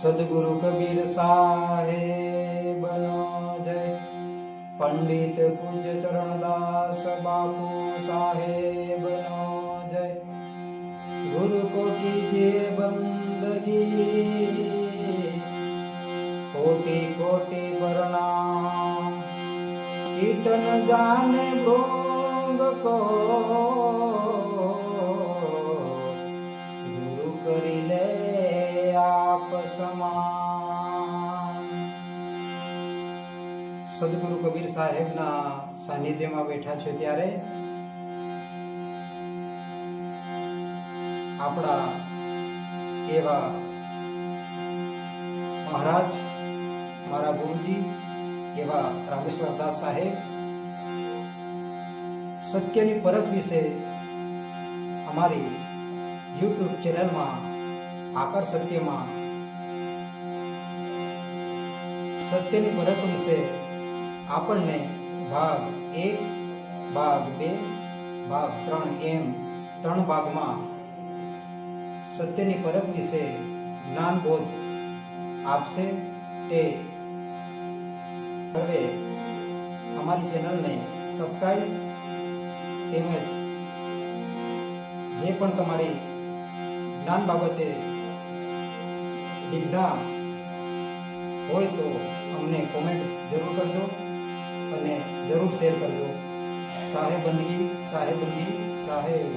सदगुरु कबीर साहेबनो जय। पंडित पूज्य चरणदास बापू साहेबनो जय। गुरु को कीजिए बंदगी, कोटि कोटि प्रणाम। कीटन जाने भोग को, गुरु करी ले आप समान। સદગુરુ કબીર સાહેબના સાનિધ્યમાં બેઠા છો ત્યારે આપણા એવા મહારાજ, મારા ગુરુજી એવા રામેશ્વરદાસ સાહેબ સત્યની પરખ વિશે અમારી યુટ્યુબ ચેનલમાં આકાર સત્યમાં સત્યની પરખ વિશે આપણને ભાગ 1, ભાગ 2, ભાગ 3 એમ 3 ભાગમાં સત્યની પરખ વિશે જ્ઞાનબોધ આપશે। તે સર્વે અમારી ચેનલને સબસ્ક્રાઇબ તેમજ જે પણ તમારી જ્ઞાન બાબતે વિજ્ઞા હોય તો અમને કોમેન્ટ જરૂર કરજો અને જરૂર શેર કરજો। સાહેબ બંદગી, સાહેબ બંદગી, સાહેબ।